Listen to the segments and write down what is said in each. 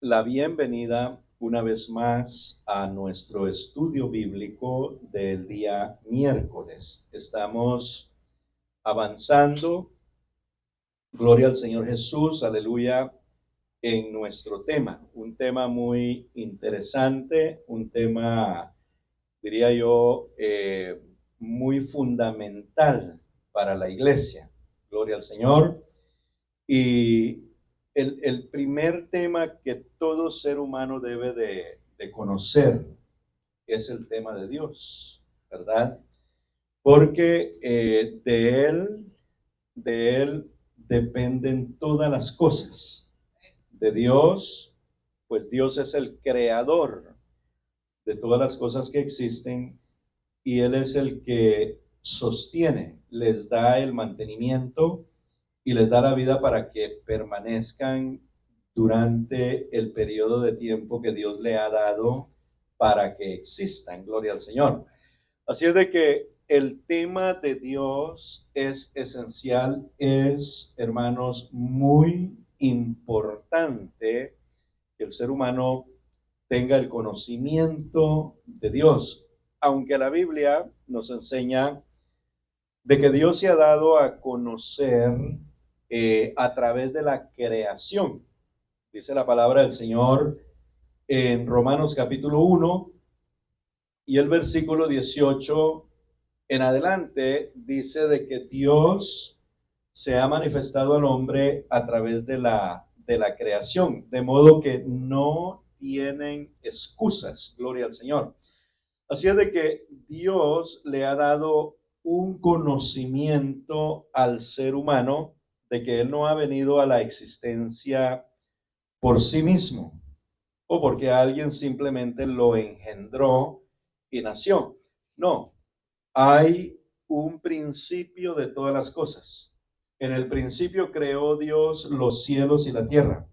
la bienvenida una vez más a nuestro estudio bíblico del día miércoles. Estamos avanzando, gloria al Señor Jesús, aleluya, en nuestro tema, un tema muy interesante, un tema, diría yo, muy fundamental para la iglesia. Gloria al Señor. Y el primer tema que todo ser humano debe de conocer es el tema de Dios, ¿verdad? Porque de Él dependen todas las cosas. De Dios, pues Dios es el creador de todas las cosas que existen y Él es el que sostiene, les da el mantenimiento y les da la vida para que permanezcan durante el periodo de tiempo que Dios le ha dado para que existan. Gloria al Señor. Así es de que el tema de Dios es esencial, es, hermanos, muy importante que el ser humano tenga el conocimiento de Dios, aunque la Biblia nos enseña de que Dios se ha dado a conocer a través de la creación. Dice la palabra del Señor en Romanos capítulo 1 y el versículo 18 en adelante dice de que Dios se ha manifestado al hombre a través de la creación, de modo que no tienen excusas, gloria al Señor. Así es de que Dios le ha dado un conocimiento al ser humano de que Él no ha venido a la existencia por sí mismo o porque alguien simplemente lo engendró y nació. No, hay un principio de todas las cosas. En el principio creó Dios los cielos y la tierra.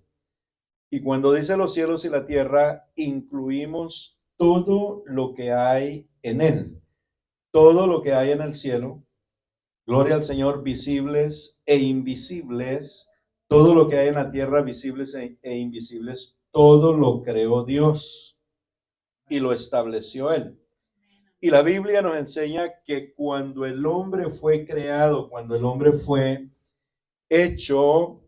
Y cuando dice los cielos y la tierra, incluimos todo lo que hay en él, todo lo que hay en el cielo, gloria al Señor, visibles e invisibles, todo lo que hay en la tierra, visibles e invisibles, todo lo creó Dios y lo estableció él. Y la Biblia nos enseña que cuando el hombre fue creado, cuando el hombre hecho,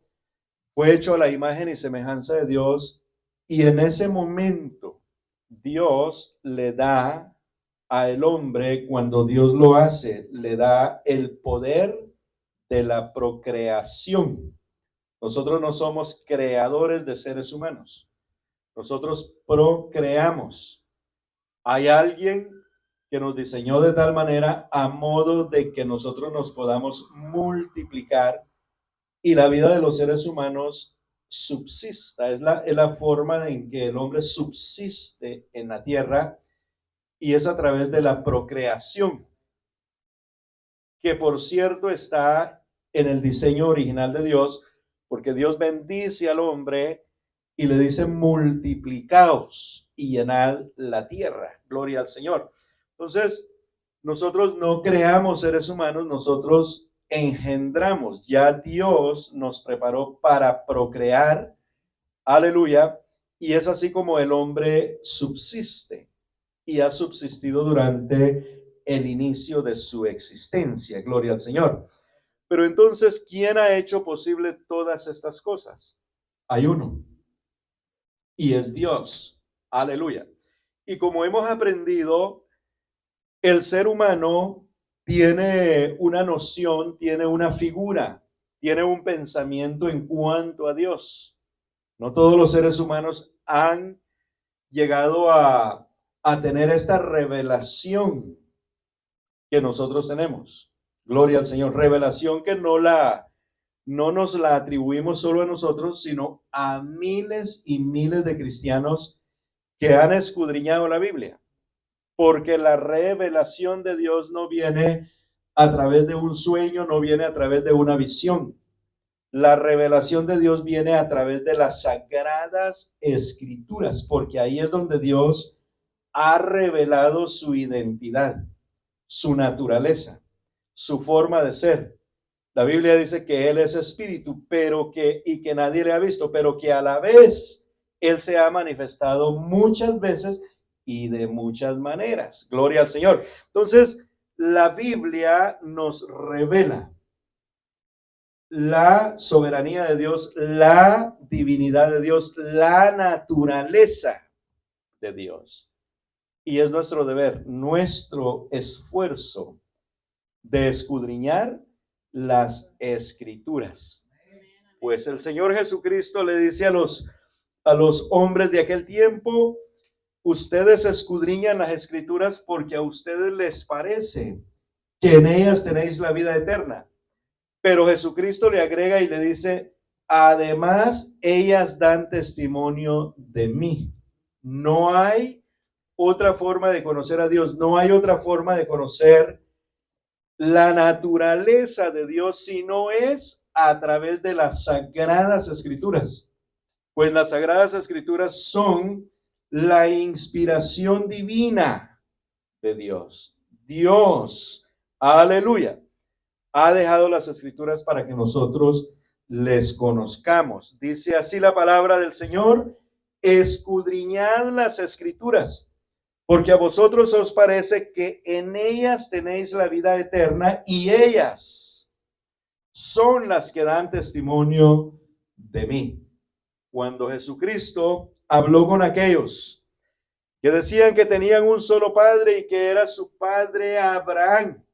fue hecho a la imagen y semejanza de Dios, y en ese momento Dios le da al hombre, cuando Dios lo hace, le da el poder de la procreación. Nosotros no somos creadores de seres humanos, nosotros procreamos. Hay alguien que nos diseñó de tal manera a modo de que nosotros nos podamos multiplicar y la vida de los seres humanos subsista. Es la forma en que el hombre subsiste en la tierra y es a través de la procreación, que por cierto está en el diseño original de Dios, porque Dios bendice al hombre y le dice multiplicaos y llenad la tierra. Gloria al Señor. Entonces, nosotros no creamos seres humanos, nosotros engendramos. Ya Dios nos preparó para procrear. Aleluya. Y es así como el hombre subsiste y ha subsistido durante el inicio de su existencia. Gloria al Señor. Pero entonces, ¿quién ha hecho posible todas estas cosas? Hay uno, y es Dios. Aleluya. Y como hemos aprendido, el ser humano tiene una noción, tiene una figura, tiene un pensamiento en cuanto a Dios. No todos los seres humanos han llegado a tener esta revelación que nosotros tenemos. Gloria al Señor. Revelación que no nos la atribuimos solo a nosotros, sino a miles y miles de cristianos que han escudriñado la Biblia. Porque la revelación de Dios no viene a través de un sueño, no viene a través de una visión. La revelación de Dios viene a través de las sagradas escrituras, porque ahí es donde Dios ha revelado su identidad, su naturaleza, su forma de ser. La Biblia dice que Él es espíritu, y que nadie le ha visto, pero que a la vez Él se ha manifestado muchas veces y de muchas maneras. Gloria al Señor. Entonces, la Biblia nos revela la soberanía de Dios, la divinidad de Dios, la naturaleza de Dios. Y es nuestro deber, nuestro esfuerzo de escudriñar las escrituras. Pues el Señor Jesucristo le dice a los hombres de aquel tiempo: ustedes escudriñan las escrituras porque a ustedes les parece que en ellas tenéis la vida eterna. Pero Jesucristo le agrega y le dice: además, ellas dan testimonio de mí. No hay otra forma de conocer a Dios, no hay otra forma de conocer la naturaleza de Dios si no es a través de las sagradas escrituras. Pues las sagradas escrituras son la inspiración divina de Dios. Dios, aleluya, ha dejado las escrituras para que nosotros les conozcamos. Dice así la palabra del Señor: escudriñad las escrituras, porque a vosotros os parece que en ellas tenéis la vida eterna, y ellas son las que dan testimonio de mí. Cuando Jesucristo habló con aquellos que decían que tenían un solo padre y que era su padre Abraham,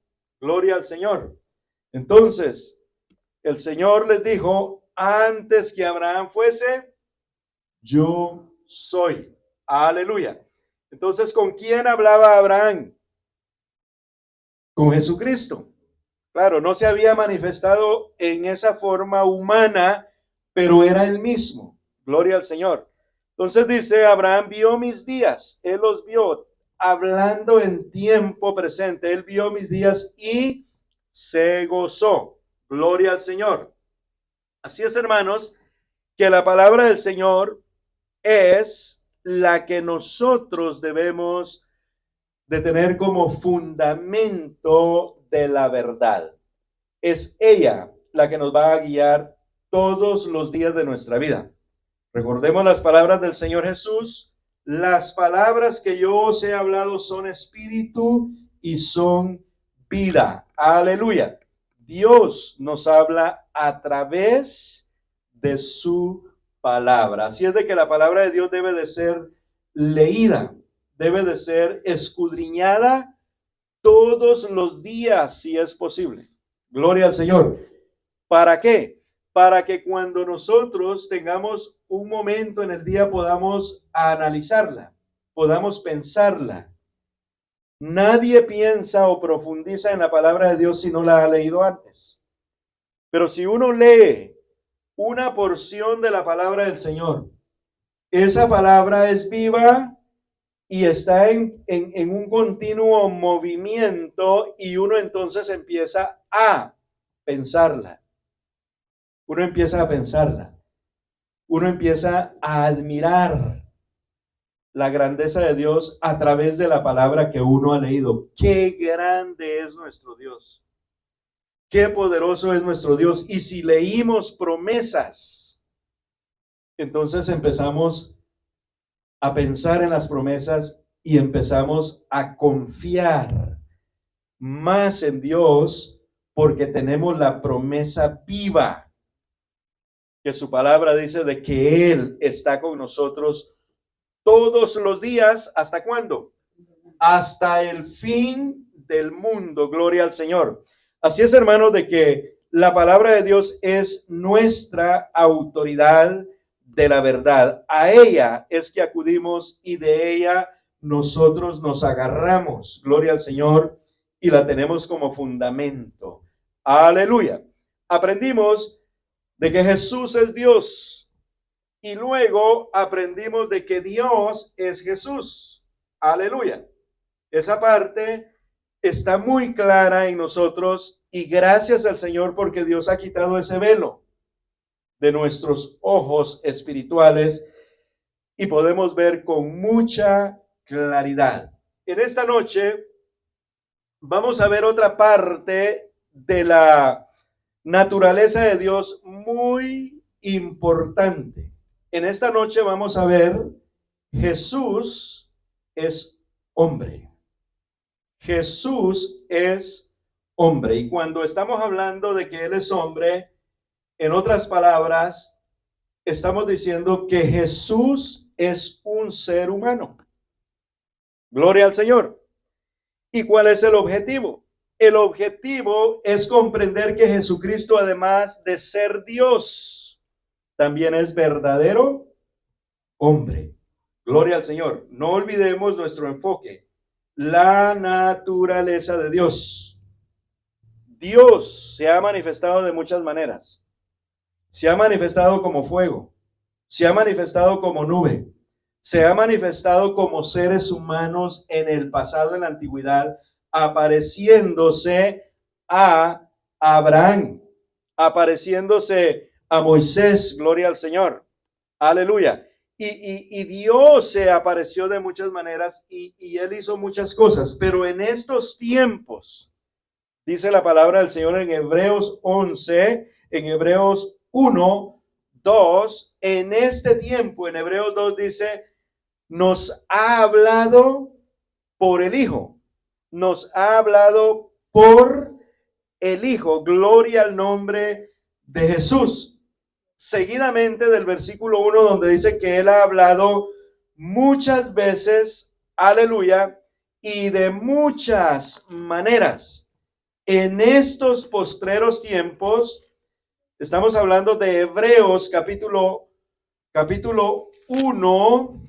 gloria al Señor. Entonces, el Señor les dijo: antes que Abraham fuese, yo soy. Aleluya. Entonces, ¿con quién hablaba Abraham? Con Jesucristo. Claro, no se había manifestado en esa forma humana, pero era el mismo. Gloria al Señor. Entonces dice: Abraham vio mis días. Él los vio hablando en tiempo presente. Él vio mis días y se gozó. Gloria al Señor. Así es, hermanos, que la palabra del Señor es la que nosotros debemos de tener como fundamento de la verdad. Es ella la que nos va a guiar todos los días de nuestra vida. Recordemos las palabras del Señor Jesús: las palabras que yo os he hablado son espíritu y son vida. Aleluya. Dios nos habla a través de su palabra. Así es de que la palabra de Dios debe de ser leída, debe de ser escudriñada todos los días, si es posible. Gloria al Señor. ¿Para qué? Para que cuando nosotros tengamos un momento en el día podamos analizarla, podamos pensarla. Nadie piensa o profundiza en la palabra de Dios si no la ha leído antes. Pero si uno lee una porción de la palabra del Señor, esa palabra es viva y está en un continuo movimiento, y uno entonces empieza a pensarla. Uno empieza a pensarla. Uno empieza a admirar la grandeza de Dios a través de la palabra que uno ha leído. Qué grande es nuestro Dios. Qué poderoso es nuestro Dios. Y si leímos promesas, entonces empezamos a pensar en las promesas y empezamos a confiar más en Dios, porque tenemos la promesa viva, que su palabra dice de que Él está con nosotros todos los días. ¿Hasta cuándo? Hasta el fin del mundo. Gloria al Señor. Así es, hermanos, de que la palabra de Dios es nuestra autoridad de la verdad. A ella es que acudimos y de ella nosotros nos agarramos. Gloria al Señor. Y la tenemos como fundamento. Aleluya. Aprendimos de que Jesús es Dios, y luego aprendimos de que Dios es Jesús. Aleluya. Esa parte está muy clara en nosotros, y gracias al Señor porque Dios ha quitado ese velo de nuestros ojos espirituales y podemos ver con mucha claridad. En esta noche vamos a ver otra parte de la naturaleza de Dios muy importante. En esta noche vamos a ver, Jesús es hombre. Jesús es hombre. Y cuando estamos hablando de que Él es hombre, en otras palabras, estamos diciendo que Jesús es un ser humano. Gloria al Señor. ¿Y cuál es el objetivo? El objetivo es comprender que Jesucristo, además de ser Dios, también es verdadero hombre. Gloria al Señor. No olvidemos nuestro enfoque. La naturaleza de Dios. Dios se ha manifestado de muchas maneras. Se ha manifestado como fuego. Se ha manifestado como nube. Se ha manifestado como seres humanos en el pasado, en la antigüedad, apareciéndose a Abraham, apareciéndose a Moisés, gloria al Señor, aleluya. Y Dios se apareció de muchas maneras y Él hizo muchas cosas, pero en estos tiempos, dice la palabra del Señor en Hebreos 11, en Hebreos 1, 2, en este tiempo, en Hebreos 2 dice, nos ha hablado por el Hijo, nos ha hablado por el Hijo, gloria al nombre de Jesús. Seguidamente del versículo 1 donde dice que Él ha hablado muchas veces, aleluya, y de muchas maneras. En estos postreros tiempos, estamos hablando de Hebreos capítulo 1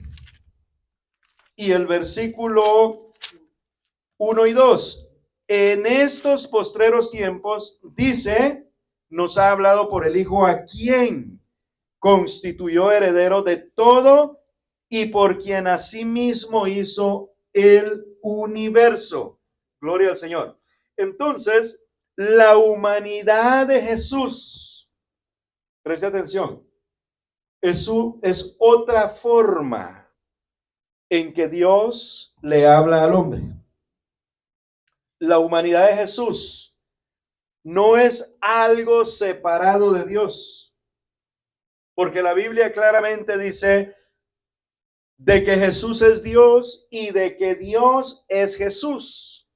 y el versículo 1 y 2. En estos postreros tiempos, dice, nos ha hablado por el Hijo, a quien constituyó heredero de todo y por quien asimismo hizo el universo. Gloria al Señor. Entonces, la humanidad de Jesús, preste atención, es otra forma en que Dios le habla al hombre. La humanidad de Jesús no es algo separado de Dios, porque la Biblia claramente dice de que Jesús es Dios y de que Dios es Jesús.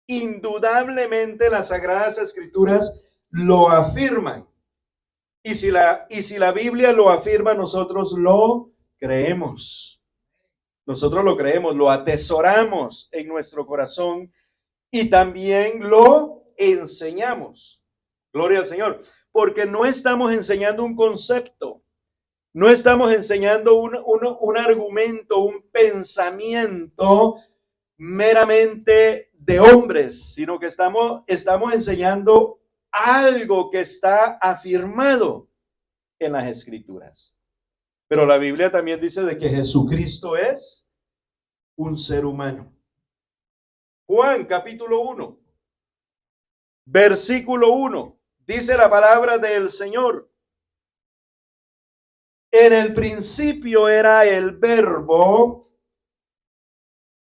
Indudablemente las Sagradas Escrituras lo afirman. Y si la Biblia lo afirma, nosotros lo creemos. Nosotros lo creemos, lo atesoramos en nuestro corazón y también lo enseñamos. Gloria al Señor. Porque no estamos enseñando un concepto, no estamos enseñando un argumento, un pensamiento meramente de hombres, sino que estamos enseñando algo que está afirmado en las Escrituras. Pero la Biblia también dice de que Jesucristo es un ser humano. Juan capítulo 1, versículo 1, dice la palabra del Señor. En el principio era el Verbo,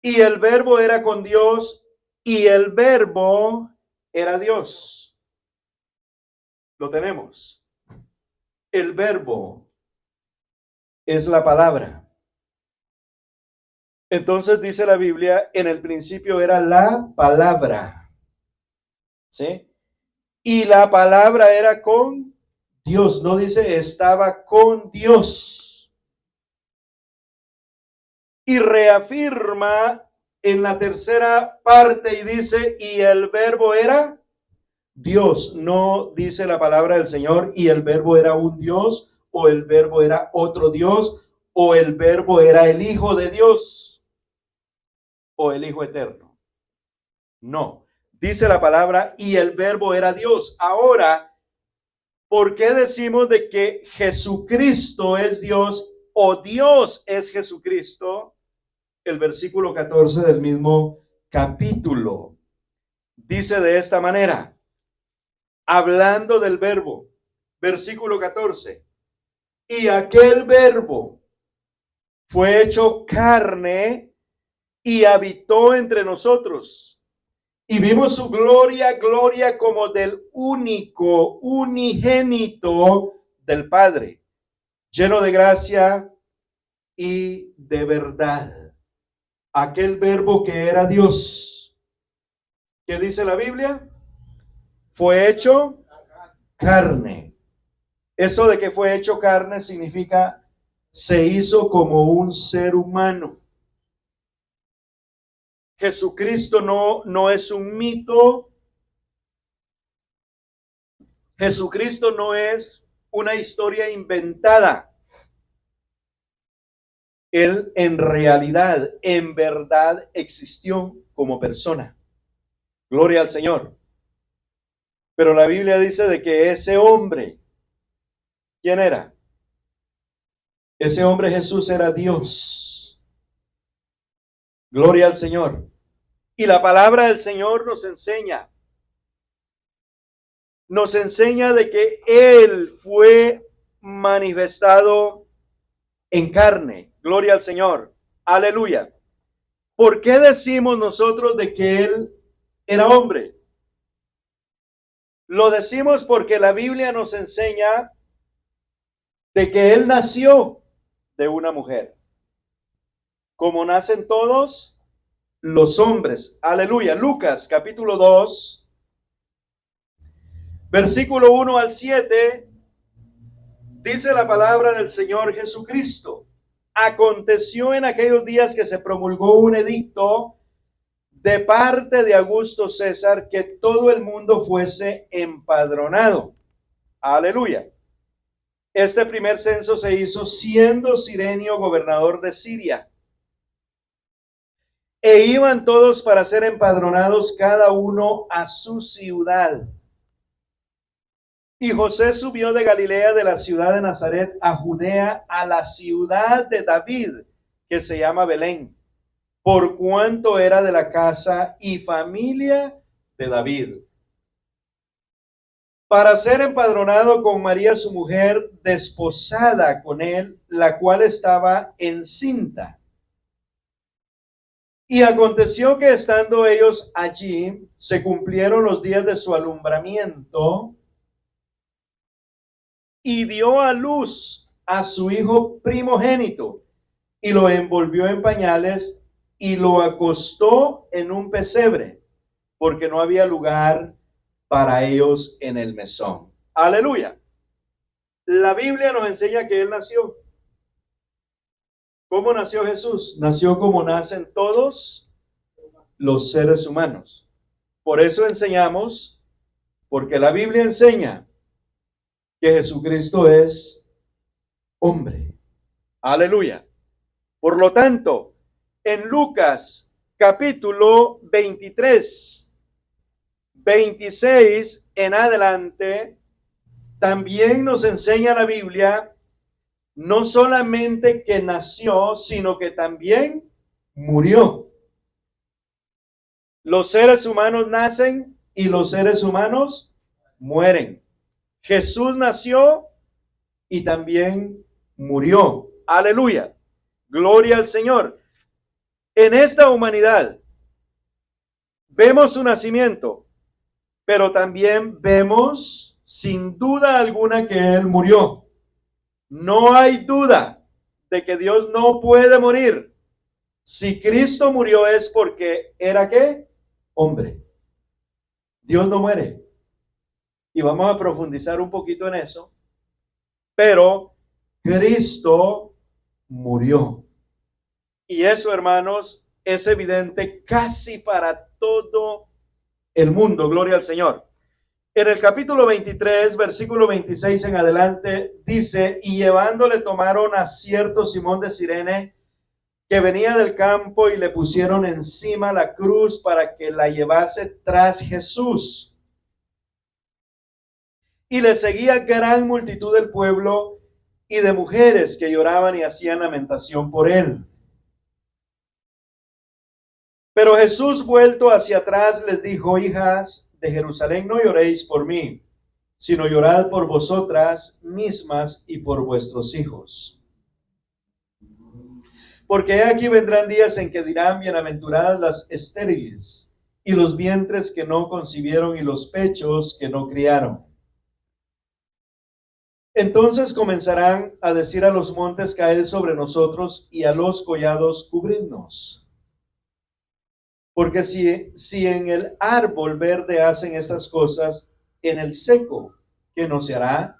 y el Verbo era con Dios, y el Verbo era Dios. Lo tenemos. El Verbo es la palabra. Entonces dice la Biblia, en el principio era la palabra. ¿Sí? Y la palabra era con Dios. No dice estaba con Dios. Y reafirma en la tercera parte y dice, y el Verbo era Dios. No dice la palabra del Señor, y el Verbo era un Dios, o el Verbo era otro Dios, o el Verbo era el Hijo de Dios, o el Hijo eterno. No, dice la palabra, y el Verbo era Dios. Ahora, ¿por qué decimos de que Jesucristo es Dios o Dios es Jesucristo? El versículo 14 del mismo capítulo dice de esta manera, hablando del Verbo, versículo 14, y aquel Verbo fue hecho carne y habitó entre nosotros, y vimos su gloria, gloria como del único, unigénito del Padre, lleno de gracia y de verdad. Aquel verbo que era Dios. ¿Qué dice la Biblia? Fue hecho carne. Eso de que fue hecho carne significa se hizo como un ser humano. Jesucristo no es un mito. Jesucristo no es una historia inventada. Él en realidad, en verdad, existió como persona. Gloria al Señor. Pero la Biblia dice de que ese hombre, ¿quién era? Ese hombre Jesús era Dios. Gloria al Señor. Y la palabra del Señor nos enseña de que Él fue manifestado en carne. Gloria al Señor. Aleluya. ¿Por qué decimos nosotros de que Él era hombre? Lo decimos porque la Biblia nos enseña de que Él nació de una mujer, como nacen todos los hombres. Aleluya. Lucas capítulo 2, versículo 1 al 7, dice la palabra del Señor Jesucristo. Aconteció en aquellos días que se promulgó un edicto de parte de Augusto César que todo el mundo fuese empadronado. Aleluya. Este primer censo se hizo siendo Cirenio gobernador de Siria. E iban todos para ser empadronados, cada uno a su ciudad. Y José subió de Galilea, de la ciudad de Nazaret, a Judea, a la ciudad de David, que se llama Belén, por cuanto era de la casa y familia de David, para ser empadronado con María su mujer, desposada con él, la cual estaba encinta. Y aconteció que estando ellos allí, se cumplieron los días de su alumbramiento, y dio a luz a su hijo primogénito, y lo envolvió en pañales, y lo acostó en un pesebre, porque no había lugar para ellos en el mesón. Aleluya. La Biblia nos enseña que Él nació. ¿Cómo nació Jesús? Nació como nacen todos los seres humanos. Por eso enseñamos, porque la Biblia enseña que Jesucristo es hombre. Aleluya. Por lo tanto, en Lucas capítulo 23, 26 en adelante, también nos enseña la Biblia no solamente que nació, sino que también murió. Los seres humanos nacen y los seres humanos mueren. Jesús nació y también murió. Aleluya. Gloria al Señor. En esta humanidad vemos su nacimiento, pero también vemos sin duda alguna que Él murió. No hay duda de que Dios no puede morir. Si Cristo murió es porque era ¿qué? Hombre. Dios no muere. Y vamos a profundizar un poquito en eso. Pero Cristo murió. Y eso, hermanos, es evidente casi para todo el mundo. Gloria al Señor. En el capítulo 23, versículo 26 en adelante, dice, y llevándole tomaron a cierto Simón de Cirene, que venía del campo, y le pusieron encima la cruz para que la llevase tras Jesús. Y le seguía gran multitud del pueblo y de mujeres que lloraban y hacían lamentación por él. Pero Jesús, vuelto hacia atrás, les dijo, hijas de Jerusalén, no lloréis por mí, sino llorad por vosotras mismas y por vuestros hijos. Porque aquí vendrán días en que dirán, bienaventuradas las estériles, y los vientres que no concibieron, y los pechos que no criaron. Entonces comenzarán a decir a los montes, caed sobre nosotros, y a los collados, cubridnos. Porque si en el árbol verde hacen estas cosas, en el seco, ¿qué no se hará?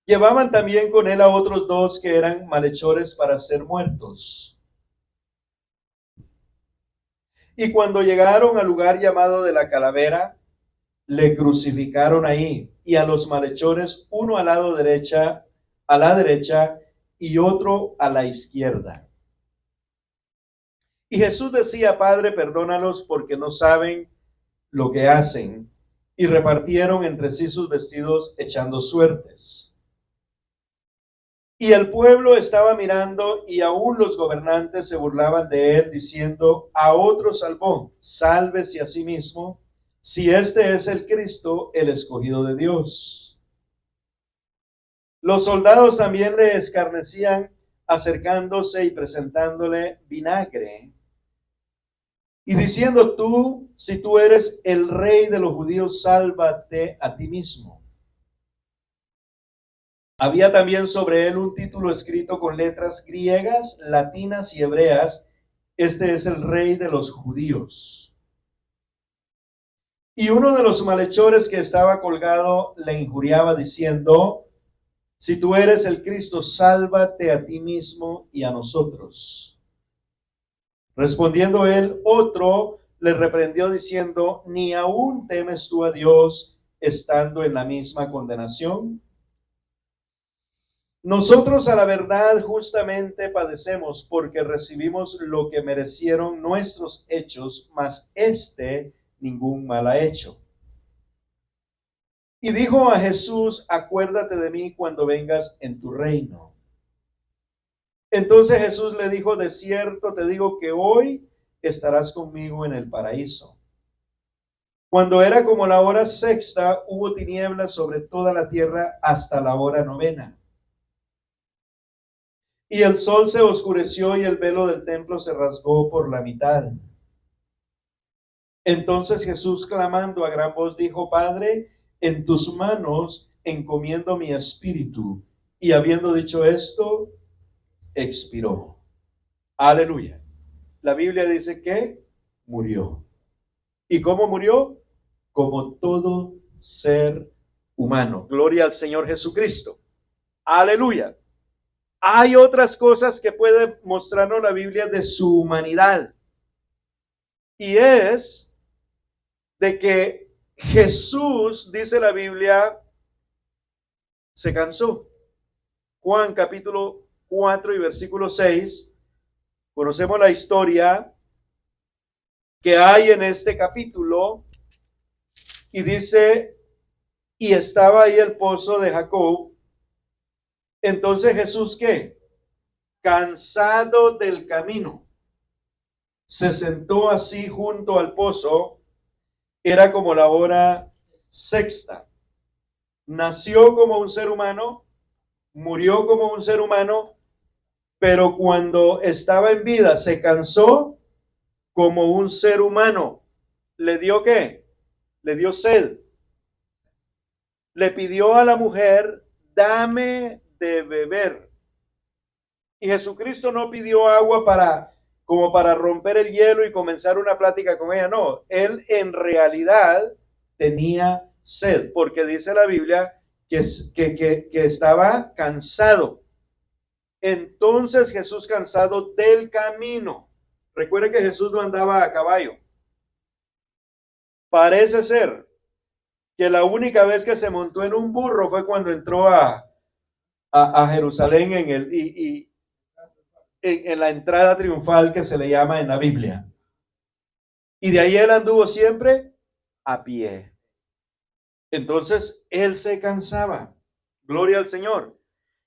Llevaban también con él a otros dos que eran malhechores para ser muertos. Y cuando llegaron al lugar llamado de la calavera, le crucificaron ahí, y a los malhechores, uno a la derecha y otro a la izquierda. Y Jesús decía, Padre, perdónalos porque no saben lo que hacen. Y repartieron entre sí sus vestidos echando suertes. Y el pueblo estaba mirando, y aún los gobernantes se burlaban de él, diciendo, a otro salvó, sálvese a sí mismo, si este es el Cristo, el escogido de Dios. Los soldados también le escarnecían, acercándose y presentándole vinagre, y diciendo, si tú eres el rey de los judíos, sálvate a ti mismo. Había también sobre él un título escrito con letras griegas, latinas y hebreas: este es el rey de los judíos. Y uno de los malhechores que estaba colgado le injuriaba diciendo, si tú eres el Cristo, sálvate a ti mismo y a nosotros. Respondiendo él, otro le reprendió diciendo, ¿ni aún temes tú a Dios estando en la misma condenación? Nosotros a la verdad justamente padecemos porque recibimos lo que merecieron nuestros hechos, mas este ningún mal ha hecho. Y dijo a Jesús, acuérdate de mí cuando vengas en tu reino. Entonces Jesús le dijo, de cierto te digo que hoy estarás conmigo en el paraíso. Cuando era como la hora sexta, hubo tinieblas sobre toda la tierra hasta la hora novena. Y el sol se oscureció y el velo del templo se rasgó por la mitad. Entonces Jesús, clamando a gran voz, dijo, Padre, en tus manos encomiendo mi espíritu. Y habiendo dicho esto, expiró. Aleluya. La Biblia dice que murió. ¿Y cómo murió? Como todo ser humano. Gloria al Señor Jesucristo. Aleluya. Hay otras cosas que puede mostrarnos la Biblia de su humanidad. Y es de que Jesús, dice la Biblia, se cansó. Juan capítulo 4 y versículo 6. Conocemos la historia que hay en este capítulo. Y dice, y estaba ahí el pozo de Jacob. Entonces Jesús, ¿qué? Cansado del camino, se sentó así junto al pozo. Era como la hora sexta. Nació como un ser humano, murió como un ser humano, pero cuando estaba en vida se cansó como un ser humano. ¿Le dio qué? Le dio sed. Le pidió a la mujer, dame de beber. Y Jesucristo no pidió agua como para romper el hielo y comenzar una plática con ella. No, él en realidad tenía sed, porque dice la Biblia que estaba cansado. Entonces Jesús, cansado del camino. Recuerde que Jesús no andaba a caballo. Parece ser que la única vez que se montó en un burro fue cuando entró a Jerusalén en la entrada triunfal que se le llama en la Biblia. Y de ahí él anduvo siempre a pie. Entonces él se cansaba. Gloria al Señor.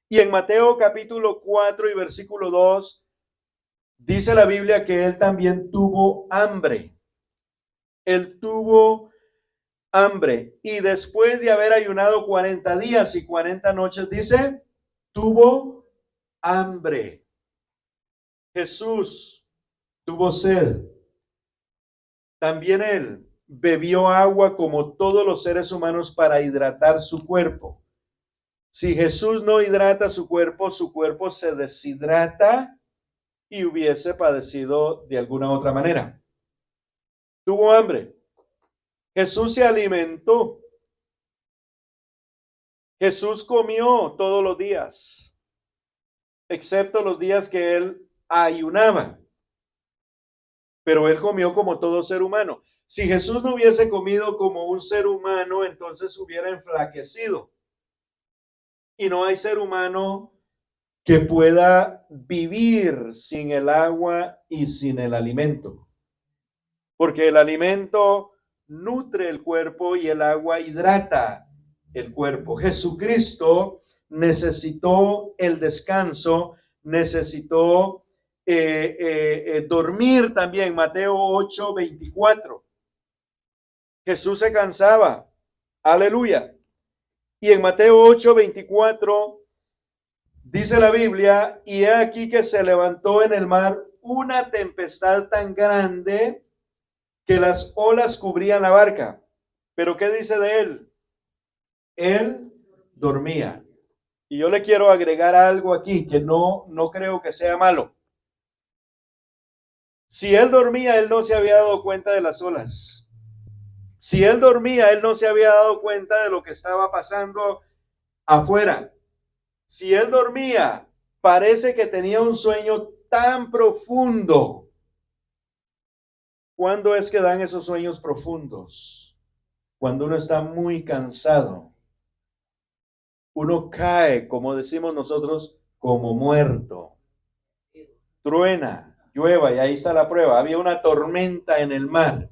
Y en Mateo capítulo 4 y versículo 2 dice la Biblia que él también tuvo hambre. Él tuvo hambre. Y después de haber ayunado 40 días y 40 noches, dice, tuvo hambre. Jesús tuvo sed. También él bebió agua como todos los seres humanos para hidratar su cuerpo. Si Jesús no hidrata su cuerpo se deshidrata y hubiese padecido de alguna otra manera. Tuvo hambre. Jesús se alimentó. Jesús comió todos los días, excepto los días que él ayunaba. Pero él comió como todo ser humano. Si Jesús no hubiese comido como un ser humano, entonces hubiera enflaquecido. Y no hay ser humano que pueda vivir sin el agua y sin el alimento. Porque el alimento nutre el cuerpo y el agua hidrata el cuerpo. Jesucristo necesitó el descanso, necesitó dormir también. Mateo 8:24. Jesús se cansaba. Aleluya. Y en Mateo 8:24 dice la Biblia, y he aquí que se levantó en el mar una tempestad tan grande que las olas cubrían la barca. Pero ¿qué dice de él? Él dormía. Y yo le quiero agregar algo aquí que no creo que sea malo. Si él dormía, él no se había dado cuenta de las olas. Si él dormía, él no se había dado cuenta de lo que estaba pasando afuera. Si él dormía, parece que tenía un sueño tan profundo. ¿Cuándo es que dan esos sueños profundos? Cuando uno está muy cansado. Uno cae, como decimos nosotros, como muerto. Truena, llueva, y ahí está la prueba. Había una tormenta en el mar.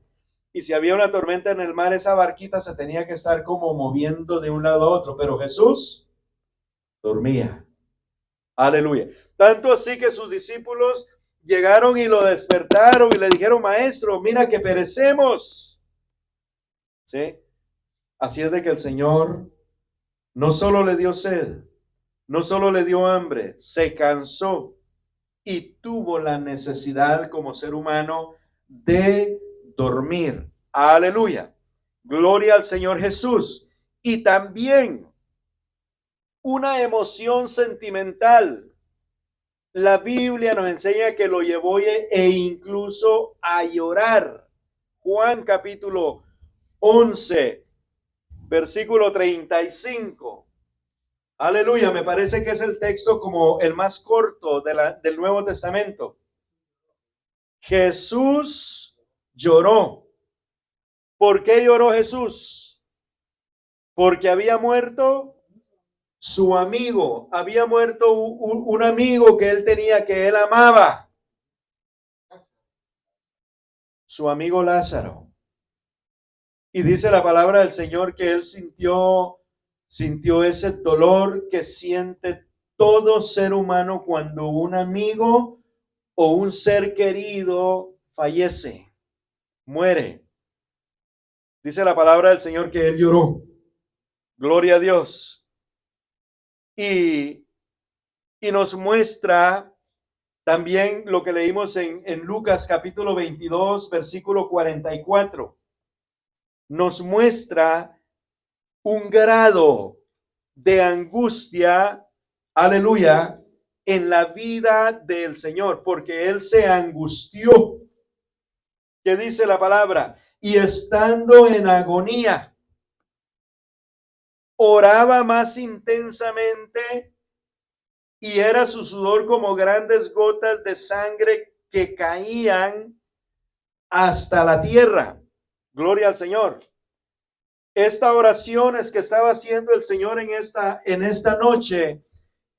Y si había una tormenta en el mar, esa barquita se tenía que estar como moviendo de un lado a otro. Pero Jesús dormía. Aleluya. Tanto así que sus discípulos llegaron y lo despertaron y le dijeron, maestro, mira que perecemos. ¿Sí? Así es de que el Señor no solo le dio sed, no solo le dio hambre, se cansó y tuvo la necesidad como ser humano de dormir. Aleluya. Gloria al Señor Jesús. Y también una emoción sentimental. La Biblia nos enseña que lo llevó e incluso a llorar. Juan capítulo 11, versículo 35. Aleluya, me parece que es el texto como el más corto del Nuevo Testamento. Jesús lloró. ¿Por qué lloró Jesús? Porque había muerto su amigo, había muerto un amigo que él tenía, que él amaba. Su amigo Lázaro. Y dice la palabra del Señor que él sintió ese dolor que siente todo ser humano cuando un amigo o un ser querido fallece, muere. Dice la palabra del Señor que él lloró. Gloria a Dios. Y nos muestra también lo que leímos en Lucas capítulo 22, versículo 44. Nos muestra un grado de angustia, aleluya, en la vida del Señor, porque él se angustió. ¿Qué dice la palabra? Y estando en agonía, oraba más intensamente y era su sudor como grandes gotas de sangre que caían hasta la tierra. Gloria al Señor. Esta oración es que estaba haciendo el Señor en esta noche.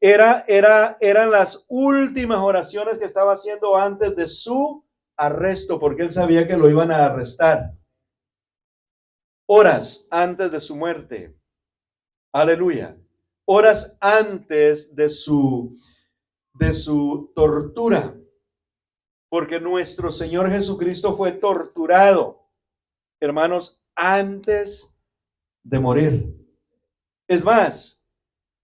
Eran las últimas oraciones que estaba haciendo antes de su arresto, porque él sabía que lo iban a arrestar. Horas antes de su muerte. Aleluya. Horas antes de su tortura. Porque nuestro Señor Jesucristo fue torturado, hermanos, antes de morir. Es más,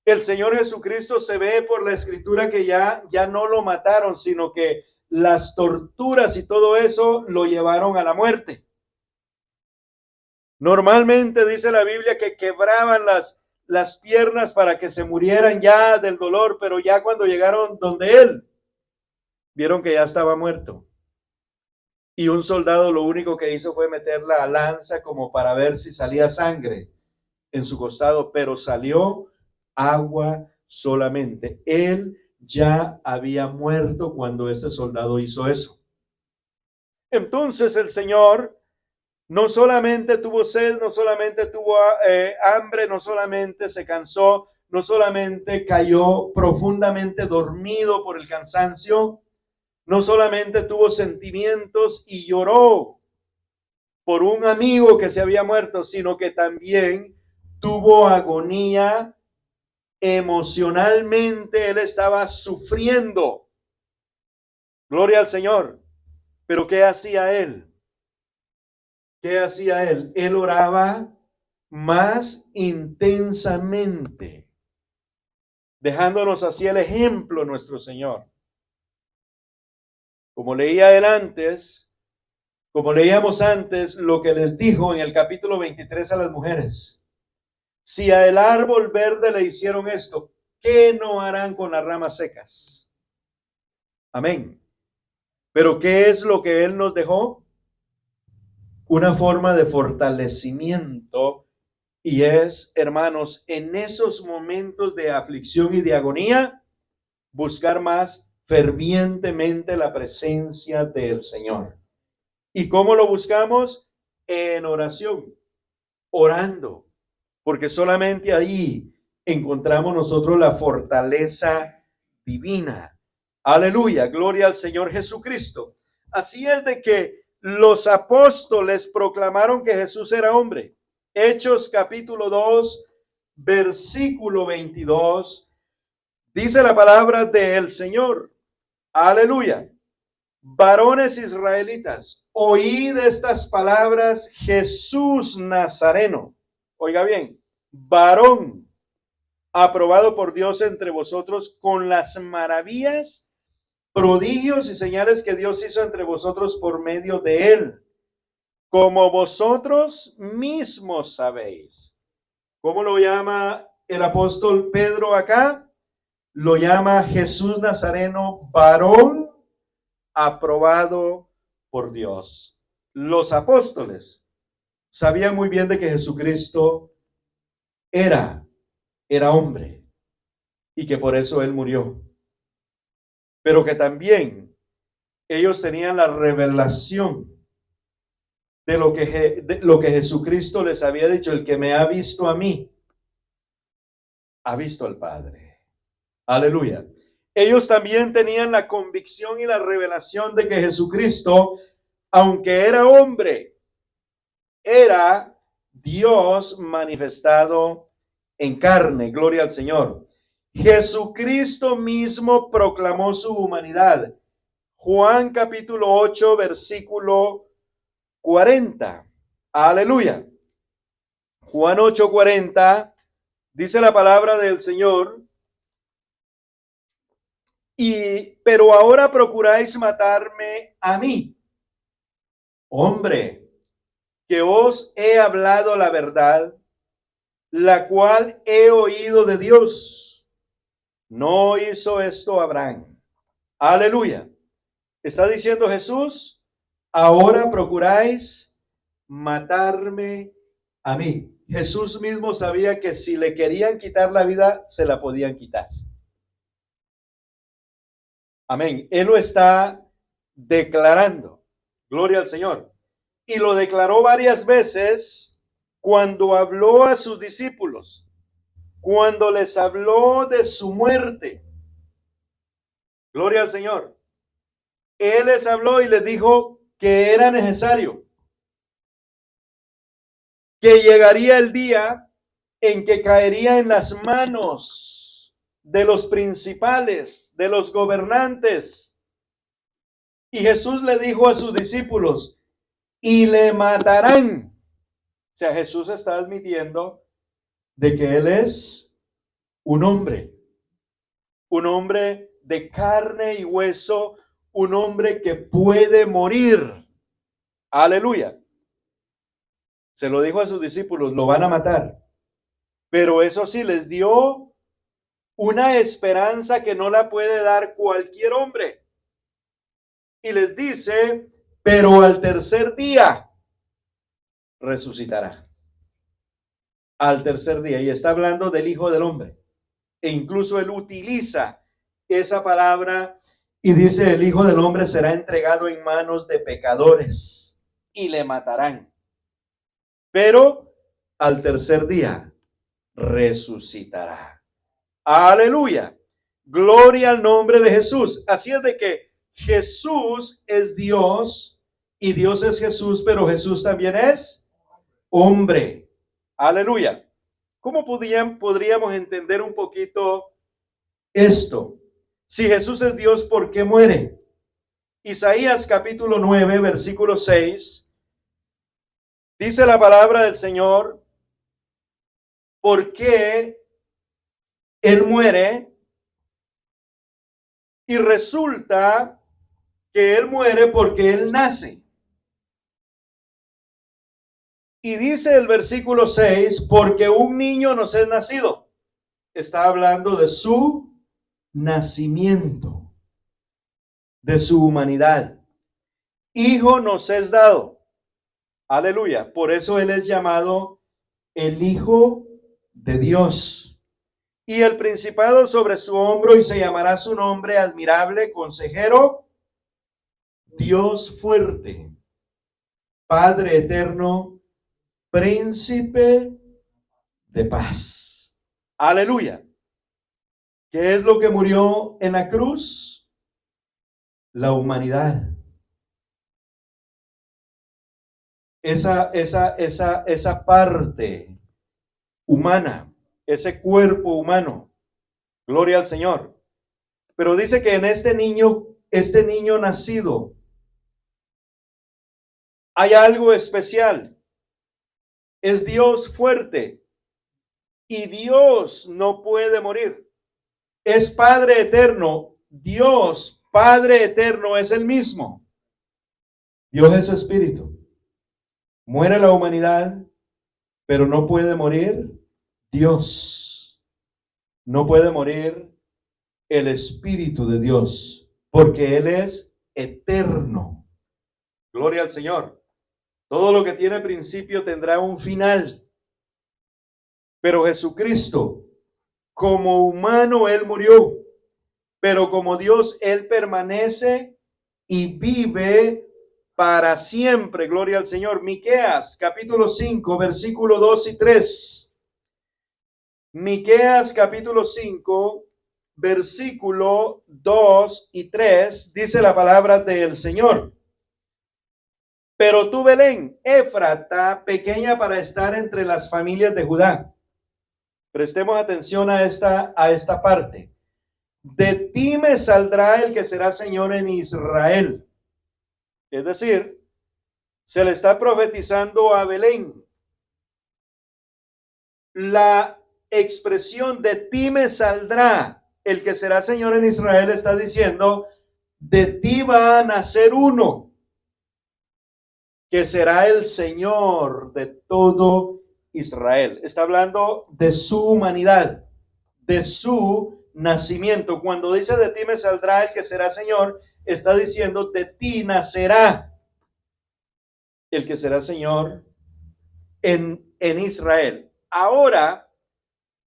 el Señor Jesucristo se ve por la Escritura que ya no lo mataron, sino que las torturas y todo eso lo llevaron a la muerte. Normalmente dice la Biblia que quebraban las piernas para que se murieran ya del dolor, pero ya cuando llegaron donde él, vieron que ya estaba muerto. Y un soldado lo único que hizo fue meter la lanza como para ver si salía sangre en su costado, pero salió agua solamente. Él ya había muerto cuando este soldado hizo eso. Entonces el Señor no solamente tuvo sed, no solamente tuvo hambre, no solamente se cansó, no solamente cayó profundamente dormido por el cansancio, no solamente tuvo sentimientos y lloró por un amigo que se había muerto, sino que también tuvo agonía emocionalmente. Él estaba sufriendo. Gloria al Señor. Pero ¿qué hacía él? ¿Qué hacía él? Él oraba más intensamente, dejándonos así el ejemplo nuestro Señor. Como leía él antes, como leíamos antes, lo que les dijo en el capítulo 23 a las mujeres. Si a el árbol verde le hicieron esto, ¿qué no harán con las ramas secas? Amén. Pero ¿qué es lo que él nos dejó? Una forma de fortalecimiento. Y es, hermanos, en esos momentos de aflicción y de agonía, buscar más fervientemente la presencia del Señor. ¿Y cómo lo buscamos? En oración, orando, porque solamente ahí encontramos nosotros la fortaleza divina. Aleluya, gloria al Señor Jesucristo. Así es de que los apóstoles proclamaron que Jesús era hombre. Hechos capítulo 2, versículo 22, dice la palabra del Señor. Aleluya. Varones israelitas, oíd estas palabras, Jesús Nazareno. Oiga bien, varón aprobado por Dios entre vosotros con las maravillas, prodigios y señales que Dios hizo entre vosotros por medio de él, como vosotros mismos sabéis. ¿Cómo lo llama el apóstol Pedro acá? Lo llama Jesús Nazareno, varón aprobado por Dios. Los apóstoles sabían muy bien de que Jesucristo era hombre y que por eso él murió. Pero que también ellos tenían la revelación de lo que Jesucristo les había dicho. El que me ha visto a mí, ha visto al Padre. Aleluya. Ellos también tenían la convicción y la revelación de que Jesucristo, aunque era hombre, era Dios manifestado en carne. Gloria al Señor. Jesucristo mismo proclamó su humanidad. Juan capítulo 8, versículo 40. Aleluya. Juan 8, 40, dice la palabra del Señor. Pero ahora procuráis matarme a mí, hombre, que os he hablado la verdad, la cual he oído de Dios. No hizo esto Abraham. Aleluya. Está diciendo Jesús, ahora procuráis matarme a mí. Jesús mismo sabía que si le querían quitar la vida, se la podían quitar. Amén. Él lo está declarando. Gloria al Señor. Y lo declaró varias veces cuando habló a sus discípulos, cuando les habló de su muerte. Gloria al Señor. Él les habló y les dijo que era necesario, que llegaría el día en que caería en las manos de los principales, de los gobernantes. Y Jesús le dijo a sus discípulos, y le matarán. O sea, Jesús está admitiendo de que él es un hombre de carne y hueso, un hombre que puede morir. Aleluya. Se lo dijo a sus discípulos, lo van a matar. Pero eso sí, les dio una esperanza que no la puede dar cualquier hombre. Y les dice, pero al tercer día resucitará. Al tercer día. Y está hablando del Hijo del Hombre. E incluso él utiliza esa palabra y dice, el Hijo del Hombre será entregado en manos de pecadores y le matarán. Pero al tercer día resucitará. Aleluya. Gloria al nombre de Jesús. Así es de que Jesús es Dios y Dios es Jesús, pero Jesús también es hombre. Aleluya. ¿Cómo podríamos entender un poquito esto? Si Jesús es Dios, ¿por qué muere? Isaías capítulo 9, versículo 6, dice la palabra del Señor, ¿por qué Él muere? Y resulta que Él muere porque Él nace. Y dice el versículo 6, porque un niño nos es nacido. Está hablando de su nacimiento, de su humanidad. Hijo nos es dado. Aleluya. Por eso Él es llamado el Hijo de Dios. Y el principado sobre su hombro, y se llamará su nombre admirable, consejero, Dios fuerte, Padre eterno, príncipe de paz. Aleluya. ¿Qué es lo que murió en la cruz? La humanidad. Esa parte humana, ese cuerpo humano. Gloria al Señor. Pero dice que en este niño nacido, hay algo especial. Es Dios fuerte y Dios no puede morir. Es Padre eterno. Dios, Padre eterno, es el mismo. Dios es espíritu. Muere la humanidad, pero no puede morir Dios. No puede morir el Espíritu de Dios, porque Él es eterno. Gloria al Señor. Todo lo que tiene principio tendrá un final. Pero Jesucristo, como humano, Él murió. Pero como Dios, Él permanece y vive para siempre. Gloria al Señor. Miqueas, capítulo 5, versículo 2 y 3. Miqueas, capítulo 5, versículo 2 y 3, dice la palabra del Señor. Pero tú, Belén, Éfrata, pequeña para estar entre las familias de Judá. Prestemos atención a esta parte. De ti me saldrá el que será Señor en Israel. Es decir, se le está profetizando a Belén. La expresión de ti me saldrá el que será Señor en Israel está diciendo, de ti va a nacer uno que será el Señor de todo Israel. Está hablando de su humanidad, de su nacimiento. Cuando dice de ti me saldrá el que será Señor, está diciendo de ti nacerá el que será Señor en Israel. Ahora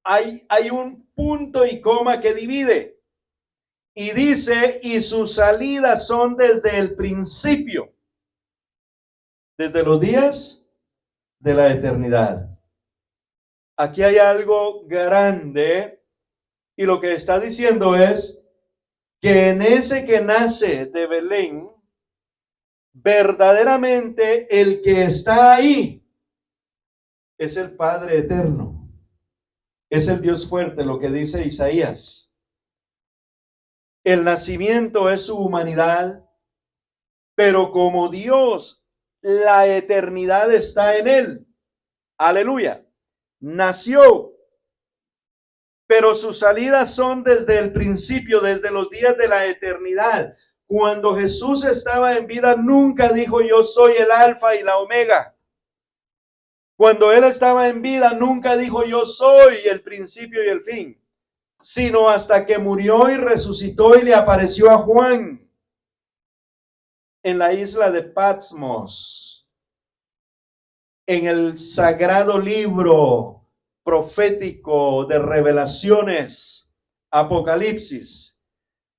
hay un punto y coma que divide y dice, y sus salidas son desde el principio, desde los días de la eternidad. Aquí hay algo grande y lo que está diciendo es que en ese que nace de Belén, verdaderamente el que está ahí es el Padre eterno, es el Dios fuerte, lo que dice Isaías. El nacimiento es su humanidad, pero como Dios, la eternidad está en él. Aleluya. Nació, pero sus salidas son desde el principio, desde los días de la eternidad. Cuando Jesús estaba en vida, nunca dijo yo soy el alfa y la omega. Cuando él estaba en vida, nunca dijo yo soy el principio y el fin, sino hasta que murió y resucitó y le apareció a Juan en la isla de Patmos, en el sagrado libro profético de Revelaciones, Apocalipsis.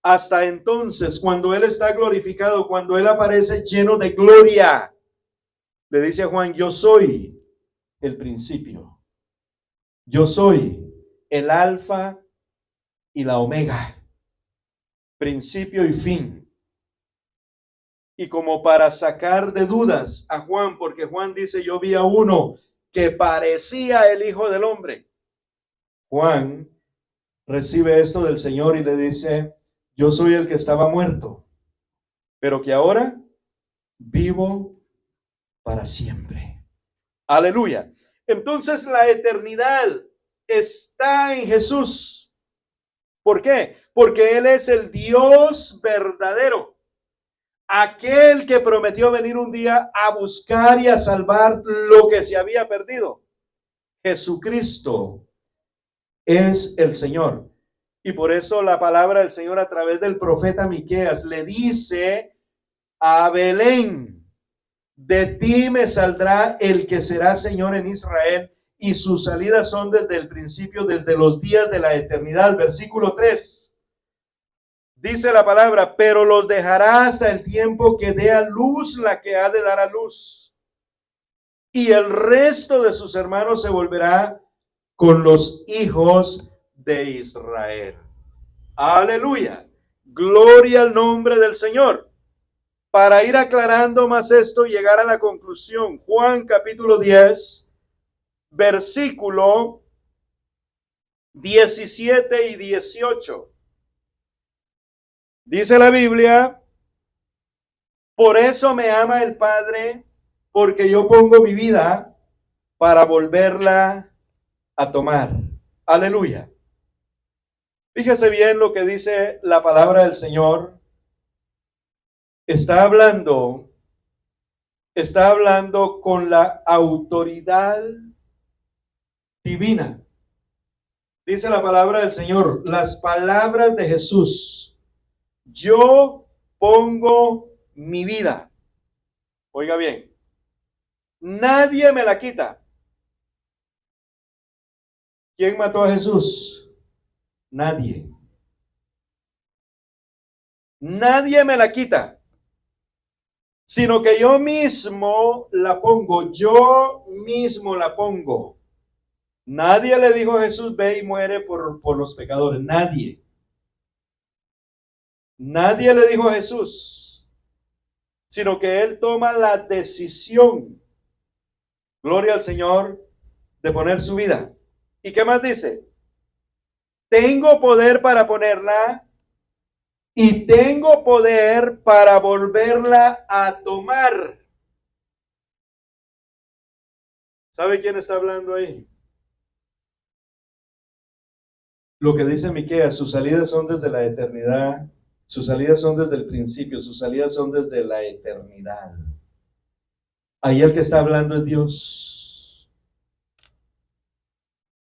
Hasta entonces, cuando él está glorificado, cuando él aparece lleno de gloria, le dice a Juan, yo soy el principio, yo soy el alfa y la omega, principio y fin. Y como para sacar de dudas a Juan, porque Juan dice, yo vi a uno que parecía el Hijo del Hombre. Juan recibe esto del Señor y le dice, yo soy el que estaba muerto, pero que ahora vivo para siempre. Aleluya. Entonces la eternidad está en Jesús. ¿Por qué? Porque Él es el Dios verdadero. Aquel que prometió venir un día a buscar y a salvar lo que se había perdido. Jesucristo es el Señor. Y por eso la palabra del Señor a través del profeta Miqueas le dice a Belén, de ti me saldrá el que será Señor en Israel, y sus salidas son desde el principio, desde los días de la eternidad. Versículo 3. Dice la palabra, pero los dejará hasta el tiempo que dé a luz la que ha de dar a luz. Y el resto de sus hermanos se volverá con los hijos de Israel. Aleluya. Gloria al nombre del Señor. Para ir aclarando más esto y llegar a la conclusión, Juan capítulo 10, versículo 17 y 18. Dice la Biblia, por eso me ama el Padre, porque yo pongo mi vida para volverla a tomar. Aleluya. Fíjese bien lo que dice la palabra del Señor. Está hablando con la autoridad divina. Dice la palabra del Señor, las palabras de Jesús. Yo pongo mi vida. Oiga bien, nadie me la quita. ¿Quién mató a Jesús? Nadie. Nadie me la quita, sino que yo mismo la pongo. Yo mismo la pongo. Nadie le dijo a Jesús, ve y muere por los pecadores. Nadie. Nadie le dijo a Jesús, sino que él toma la decisión, gloria al Señor, de poner su vida. ¿Y qué más dice? Tengo poder para ponerla y tengo poder para volverla a tomar. ¿Sabe quién está hablando ahí? Lo que dice Miqueas, sus salidas son desde la eternidad. Sus salidas son desde el principio, sus salidas son desde la eternidad. Ahí el que está hablando es Dios.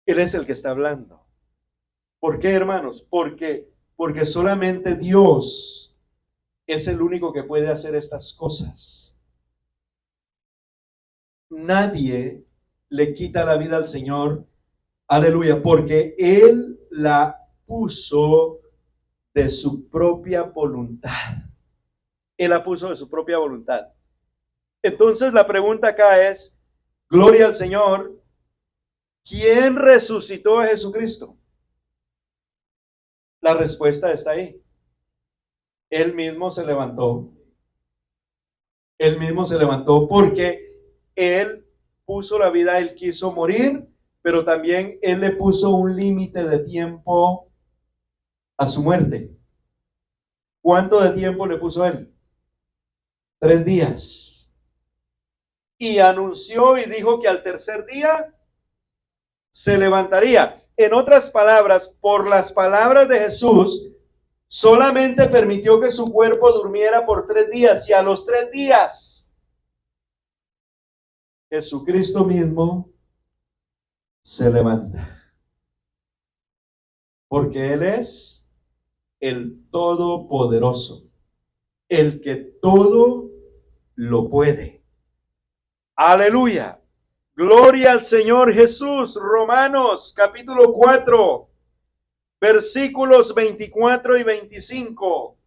Él es el que está hablando. ¿Por qué, hermanos? Porque solamente Dios es el único que puede hacer estas cosas. Nadie le quita la vida al Señor. Aleluya, porque Él la puso de su propia voluntad. Él la puso de su propia voluntad. Entonces la pregunta acá es, gloria al Señor, ¿quién resucitó a Jesucristo? La respuesta está ahí. Él mismo se levantó. Él mismo se levantó porque Él puso la vida, Él quiso morir, pero también Él le puso un límite de tiempo a su muerte. ¿Cuánto de tiempo le puso Él? 3 días. Y anunció y dijo que al tercer día se levantaría. En otras palabras, por las palabras de Jesús, solamente permitió que su cuerpo durmiera por 3 días, y a los 3 días Jesucristo mismo se levanta. Porque Él es el Todopoderoso, el que todo lo puede. Aleluya. Gloria al Señor Jesús. Romanos capítulo 4, versículos 24 y 25.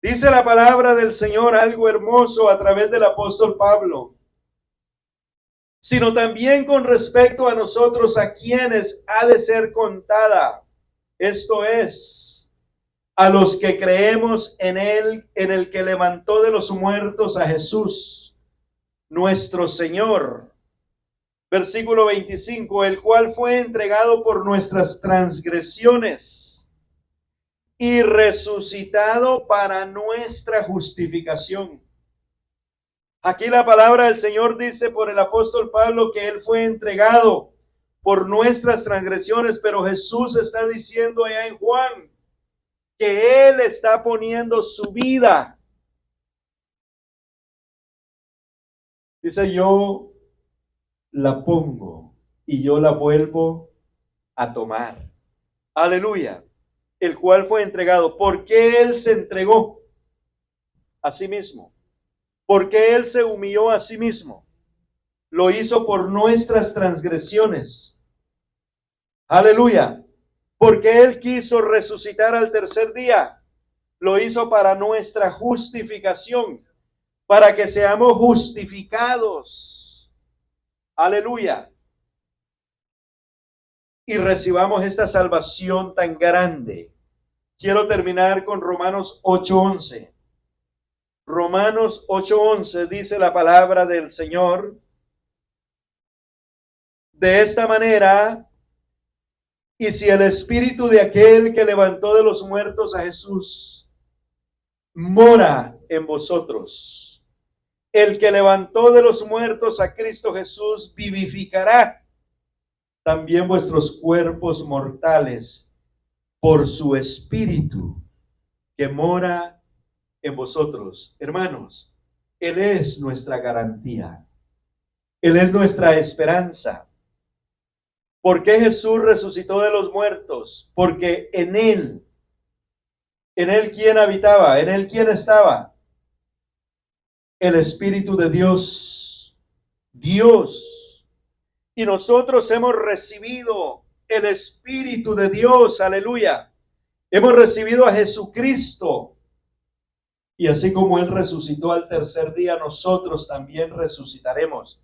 Dice la palabra del Señor algo hermoso a través del apóstol Pablo. Sino también con respecto a nosotros, a quienes ha de ser contada. Esto es, a los que creemos en Él, en el que levantó de los muertos a Jesús, nuestro Señor. Versículo 25, el cual fue entregado por nuestras transgresiones y resucitado para nuestra justificación. Aquí la palabra del Señor dice por el apóstol Pablo que Él fue entregado por nuestras transgresiones, pero Jesús está diciendo allá en Juan que Él está poniendo su vida. Dice, yo la pongo y yo la vuelvo a tomar. Aleluya. El cual fue entregado. ¿Por qué Él se entregó a sí mismo? ¿Por qué Él se humilló a sí mismo? Lo hizo por nuestras transgresiones. Aleluya. Porque Él quiso resucitar al tercer día. Lo hizo para nuestra justificación, para que seamos justificados. Aleluya. Y recibamos esta salvación tan grande. Quiero terminar con Romanos 8:11. Romanos 8:11 dice la palabra del Señor. De esta manera, y si el espíritu de aquel que levantó de los muertos a Jesús mora en vosotros, el que levantó de los muertos a Cristo Jesús vivificará también vuestros cuerpos mortales por su espíritu que mora en vosotros. Hermanos, Él es nuestra garantía. Él es nuestra esperanza. ¿Por qué Jesús resucitó de los muertos? Porque en Él ¿quién habitaba? En Él ¿quién estaba? El Espíritu de Dios. Dios. Y nosotros hemos recibido el Espíritu de Dios. Aleluya. Hemos recibido a Jesucristo. Y así como Él resucitó al tercer día, nosotros también resucitaremos.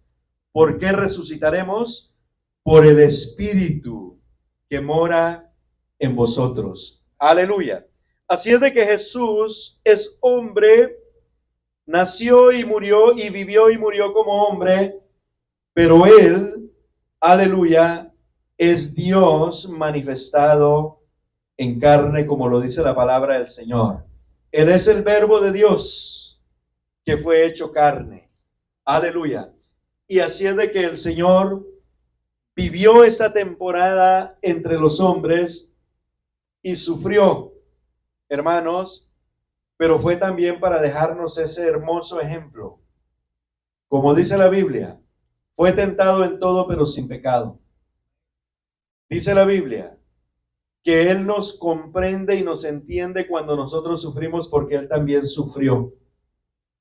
¿Por qué resucitaremos? Por el Espíritu que mora en vosotros. Aleluya. Así es de que Jesús es hombre, nació y murió y vivió y murió como hombre, pero Él, aleluya, es Dios manifestado en carne, como lo dice la palabra del Señor. Él es el verbo de Dios que fue hecho carne. Aleluya. Y así es de que el Señor vivió esta temporada entre los hombres y sufrió, hermanos, pero fue también para dejarnos ese hermoso ejemplo. Como dice la Biblia, fue tentado en todo, pero sin pecado. Dice la Biblia que Él nos comprende y nos entiende cuando nosotros sufrimos, porque Él también sufrió.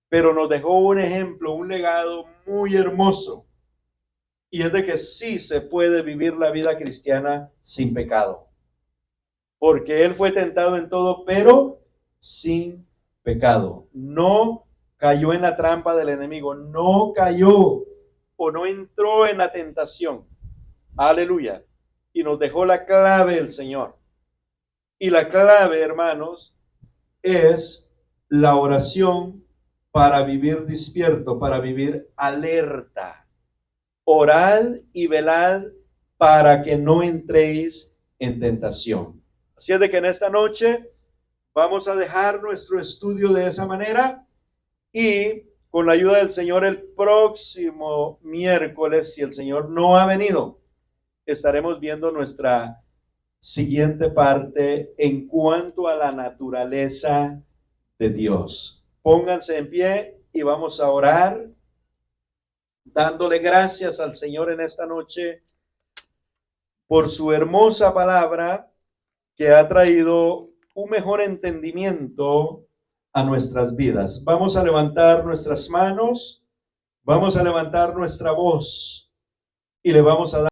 Pero nos dejó un ejemplo, un legado muy hermoso. Y es de que sí se puede vivir la vida cristiana sin pecado. Porque Él fue tentado en todo, pero sin pecado. No cayó en la trampa del enemigo. No cayó o no entró en la tentación. Aleluya. Y nos dejó la clave el Señor. Y la clave, hermanos, es la oración para vivir despierto, para vivir alerta. Orad y velad para que no entréis en tentación. Así es de que en esta noche vamos a dejar nuestro estudio de esa manera y con la ayuda del Señor el próximo miércoles, si el Señor no ha venido, estaremos viendo nuestra siguiente parte en cuanto a la naturaleza de Dios. Pónganse en pie y vamos a orar. dándole gracias al Señor en esta noche por su hermosa palabra que ha traído un mejor entendimiento a nuestras vidas. Vamos a levantar nuestras manos, vamos a levantar nuestra voz y le vamos a dar